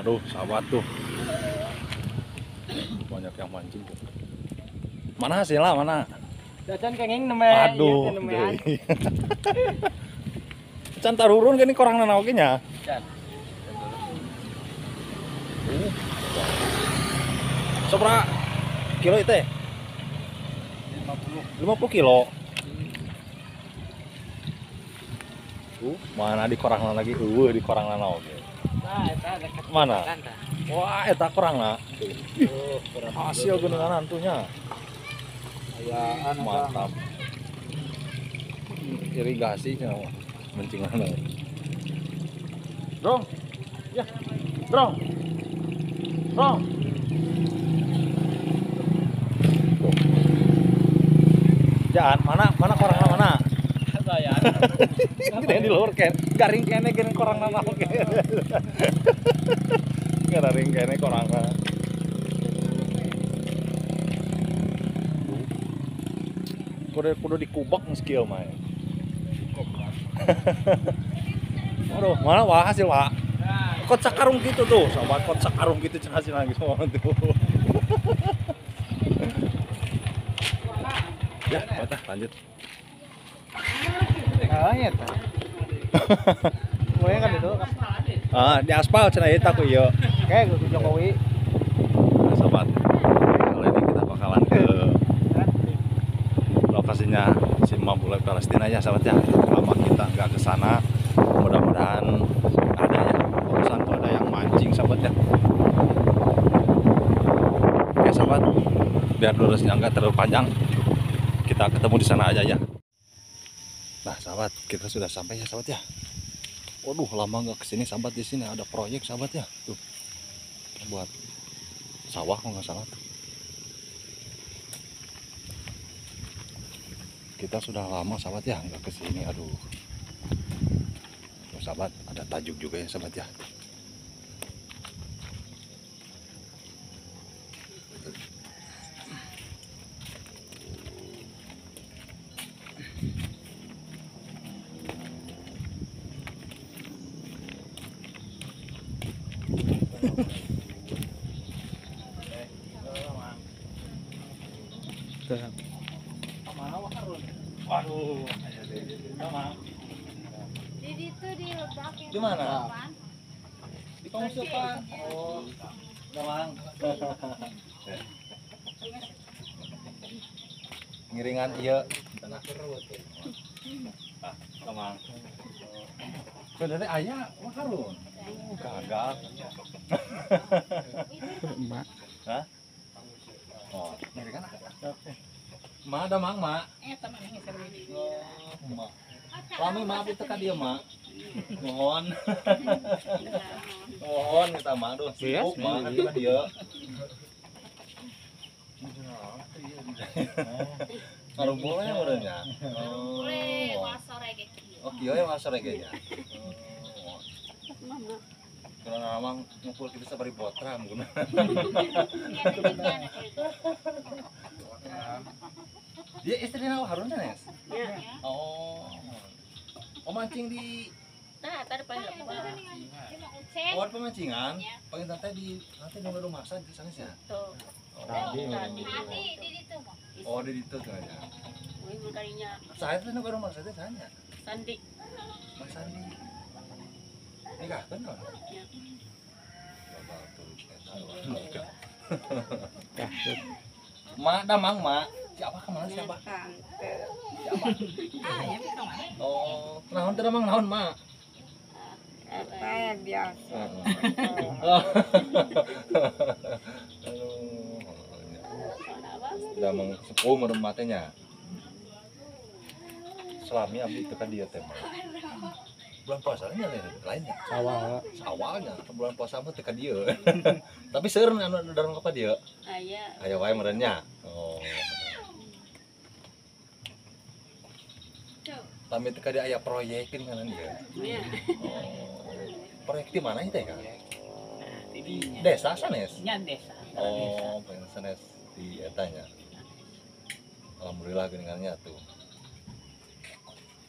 Aduh, sahabat tuh. Banyak yang mancing tuh. Mana hasilnya mana? Jajan kenging nemeh. Aduh. Can tarurun gini korang nanau ge nya. Can. Sabra kilo itu? 50 kilo. Mana di korang lagi? Di korang nanau ge. Nah, eta dekat Mana? Kanta. Wah, eta korangna. Hasil geuneunan tunya. Ayaan Mantap. Irigasi nya mencingan. Drong. Ya. Drong. Drong. Jaan, mana korangna mana? Bayar. Gede di luar ken. Garing kene gini korangna naon ke. Garing kene korangna. Kudu dikubak skill mah. Aduh, mana wah hasil wah. Kot sakarung gitu tuh, sobat kot sakarung gitu cenah hasil lagi semua tuh. Ya, patah lanjut. Ah, ya ta. Moe kan itu. Di aspal cenah eta ku ieu. Kayak Gus Jokowi. Nah, sobat. Kali ini kita bakalan ke lokasinya si Mambulai Palestina ya, sahabat ya. Lama kita nggak ke sana. Mudah-mudahan ada ya. Urusan tuh ada yang mancing, sahabat ya. Oke, sahabat. Biar durasinya nggak terlalu panjang. Kita ketemu di sana aja ya. Nah, sahabat, kita sudah sampai ya, sahabat ya. Waduh, lama nggak kesini, sahabat. Di sini ada proyek, sahabat ya. Tuh, buat sawah kalau nggak salah. Kita sudah lama, sahabat ya, nggak kesini. Aduh, tuh, sahabat, ada tajuk juga ya, sahabat ya. Waduh, Di itu diledak yang Di mana? depan. di pengungsi Pak. Oh, Gamang. Ngiringan iya. Ah, Gamang. Sebenarnya ayah, wah karun. Gagal. Mak. Hah? Oh, ngiringan Ma ada mang, Ma. Teman yang seru ini. Oh, Ma. Lami maaf itu kan dia, Ma. Mohon. Mohon kita Ma, aduh. Sibuk, Ma, kan dia. Kalau boleh orangnya. Boleh wasore gitu. Oh, kieu ya masuk regenya. Kalau namang ngumpul kita sabari botra mungkin. Dia istri nawa Harun Nes. Oh. Oh mancing di Nah, tadi paling lepas. oh pemancingan. Paling nanti di rumah saja di sana sih. Tuh. Tadi. Di situ mah. Oh di situ tuh aja. Ini kalinya Saya tuh nunggu rumah saja tanya. Sandi. Mas Sandi. Nikah kan? Ya. Mak, damang mak. Siapa kemana siapa? Siapa? Oh, naon teh damang naon mak? Apa biasa. Damang sepuh merem matanya. Selami abdi itu kan dia tema. Bulan puasanya lainnya. Awalnya bulan puasa mah teh ka dieu. Tapi seueur anu darang apa dia? Aya wae merennya. Oh. Tapi teh ka dia aya proyekin kan dia. Oh. Proyek di mana itu ya? Di Desa sanes. nya desa. Oh, pengen sanes di etanya. Alhamdulillah geuningannya tuh.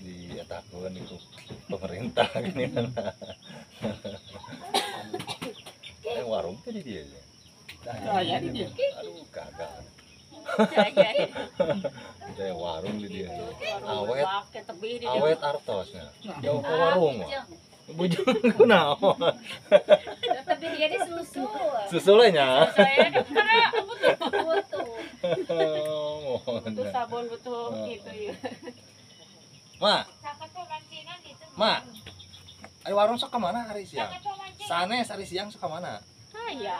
Dietakeun itu pemerintah gini kan. warung tadi dia. Ya, di dia. Aduh, kagak. Jaya. Ada warung di dia. Warung Awet, pakai tebih di awet artosnya. Jauh ke warung mah. Bujung kunaon. Tebih dia di susu. Susulnya. Saya karena butuh. Mohon. Butuh sabun butuh gitu ya. Ma, Sakat pemancingan itu. Ma. Ayo warung sok kemana hari siang? Sanes hari siang sok kemana? Ya.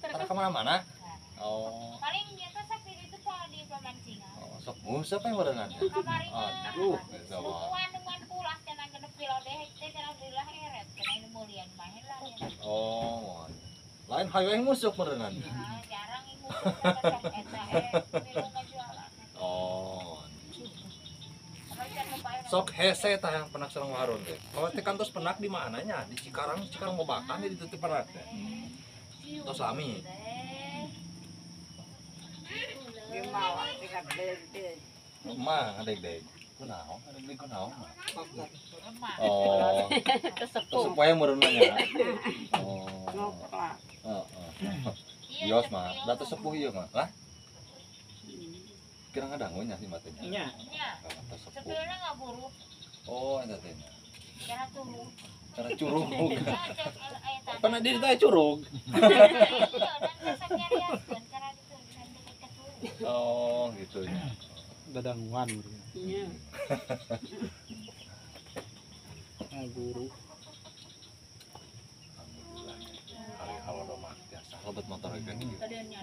Tara kemana-mana? Oh, Paling nyata sapi itu kalau di pemancingan. sok siapa yang barengan? Kamarin Aduh, eta mah. Sukuan dengan pulas cenah genep kilo deh teh cenah alhamdulillah eret cenah ini mulian main lah ya. Oh, lain hayu yang musuk barengan. Nah, jarang ibu sok eta minum jualan. Oh, Apa can lupain. sok hese tah yang penak sareng warung teh. Kalau teh kantos penak di mananya? Di Cikarang Mobakan di tutup penak teh. Tos lami. Gimana tingkat deh. Ma, adek-dek. Kunaon? Adek-dek kunaon? Lemah. Oh, Kesepuh. supaya merenanya. Oh. Ngoplak. Bios mah, datu sepuh ieu mah. Lah, kira ngadangunya sih matanya. Nya. Nya, Datu sepuh. sebenarnya enggak buruk. Oh, eta teh. Cara tunggu. Cara curug. Aya Pernah di teh curug. Iya, dan rasanya riaskeun cara ditulisan deket ke tulu. Oh, gitu ya. Dadanguan gitu. Iya. Guru. Alhamdulillah. Hari hawa domah biasa. Sobat motor gini. Tadinya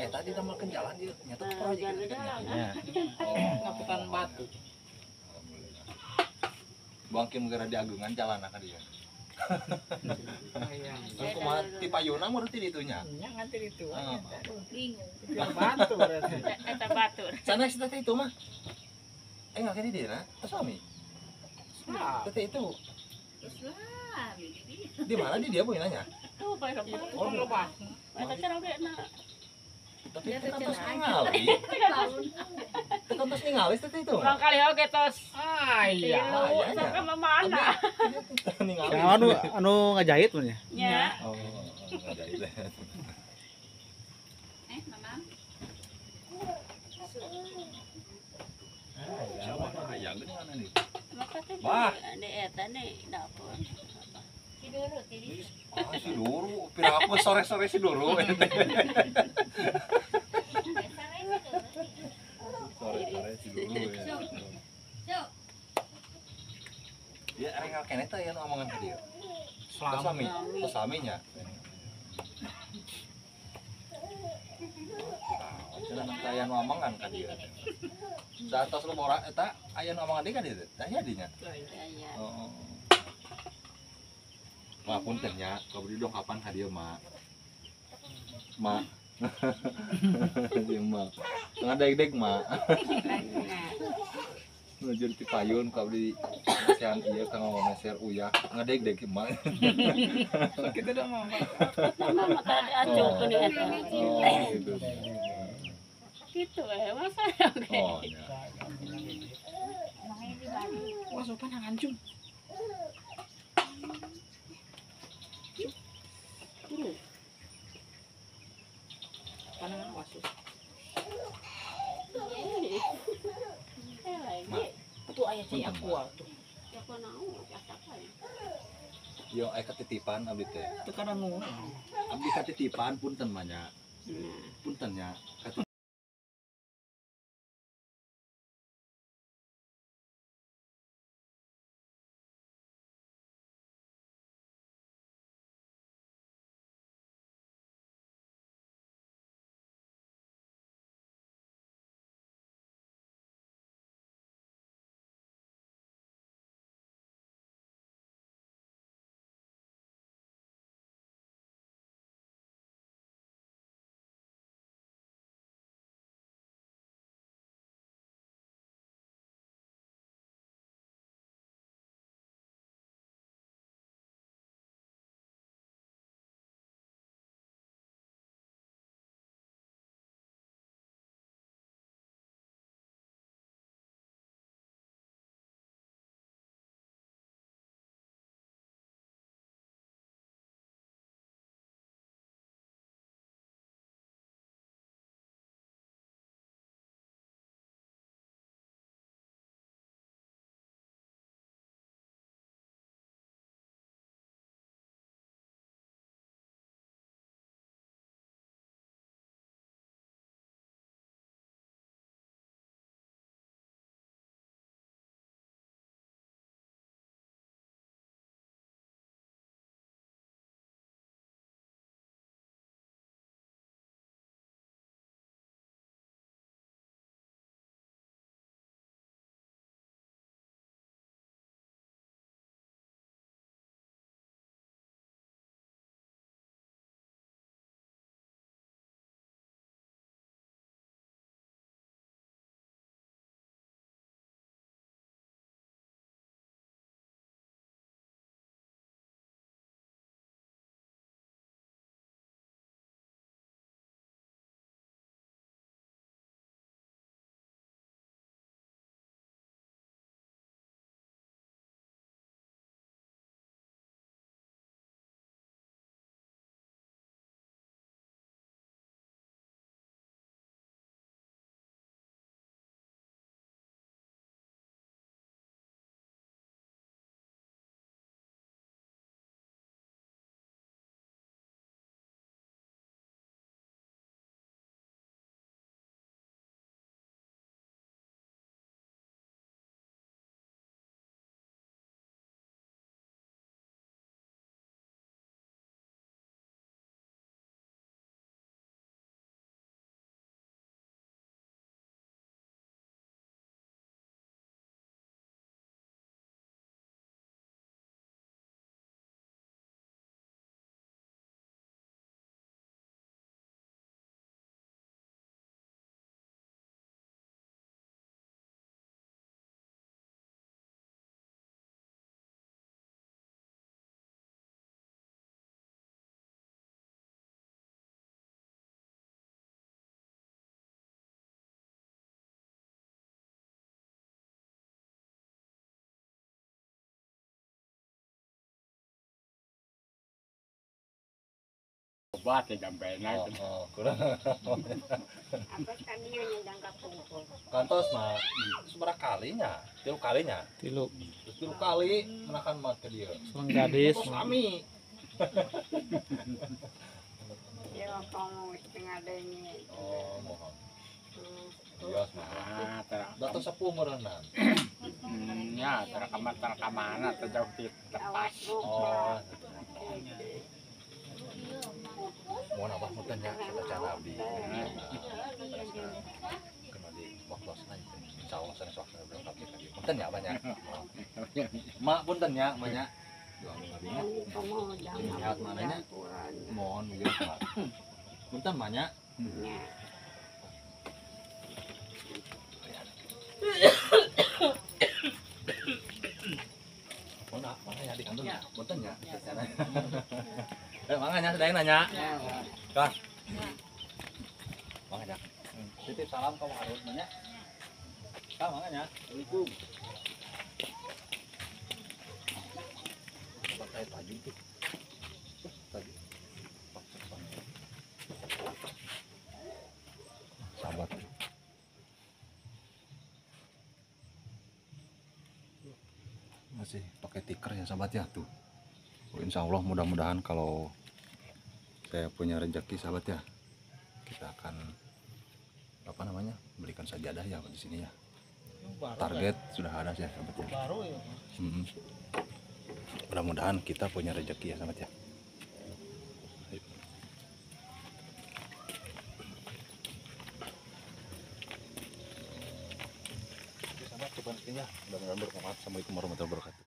Tadi tambahkan jalan dia nyata proyek jalan gitu jalan. ternyata. Oh, Ngapukan batu. alhamdulillah. Bangkim gara diagungan jalan akan dia. Kan kumaha ti payuna mah teh ditunya. Nya nganti itu. Ah. Bingung. Batu berarti. Eta batur. Sana si teh itu mah. Enggak kene dia na, suami. Nah, Teh itu Islam. di mana dia punya nanya? Tuh bayar apa? Oh, lebah. Eta cara udah na. Tapi itu kan tos ningali. Itu kan tos ningali teh itu. Urang kali oge tos. Ah iya. Iya. Sama mana? Ningali. Yang anu ngajahit mah nya. Ya. Oh, ada itu. Mama. Ayang gini mana nih? Makanya Bah. ada eta nih dapur. Tidur tidur. Ah, si Duru, pira aku sore-sore si Duru. Sore-sore si Duru ya. Ya, rengal kene teh yang omongan ke dia. Suami, suaminya. Cenah nang aya nu omongan ka dia. Saat tos lu mora eta aya nu omongan dia ka dia. Tanya dinya. Ya. Oh. Ma punten nya, kabudi dong kapan hadiah ma. Ma. Ieu ma. Ngadeg-deg ma. Nuju ti payun kabudi sian ieu ka ngomong meser uyah. Ngadeg-deg ma. Kita udah mau. Mama tadi acukeun eta. Oh, gitu. Gitu masa oke. Oh, ya. Masuk panang ancung. Panang masuk. Itu ayah cai aqua tuh. Yo aya ketitipan abdi teh. Itu kadang ngomong. Abdi ketitipan punten mah nya. Punten nya. obat ya jampenan. Kurang. Apa tadi yang jangka pungkul. Kantos mah seberapa kalinya? 3 kalinya. Tilu. Terus 3 kali menakan mah ke dia. Selang gadis. Terus kami. Ya kamu setengah dengin. Oh, mohon. Iya, Nah, Dato sepuh merenang. ya terkamana terjauh di lepas. Oh. Mohon apa mutanya kita cara abdi. Kena di waktu lain. Insyaallah sana sok berangkat kita. Punten ya banyak. Mak punten ya, banyak. Kamu jangan Lihat mananya. Mohon gitu, Pak. Punten banyak. Mohon makanya di kantor punten ya. Makanya sedang nanya. Kak. Makanya. Titip salam ke Harun banyak. Kak, makanya. Assalamualaikum. Pakai baju tuh. Tadi. Sahabat. Masih pakai tikar ya sahabat ya tuh. Insya Allah mudah-mudahan kalau saya punya rezeki sahabat ya, kita akan apa namanya berikan sajadah ya di sini ya. Target sudah ada ya sahabat ya. Baru ya. Mudah-mudahan kita punya rezeki ya sahabat ya. Sahabat coba mudah-mudahan bermanfaat. Assalamualaikum warahmatullahi wabarakatuh.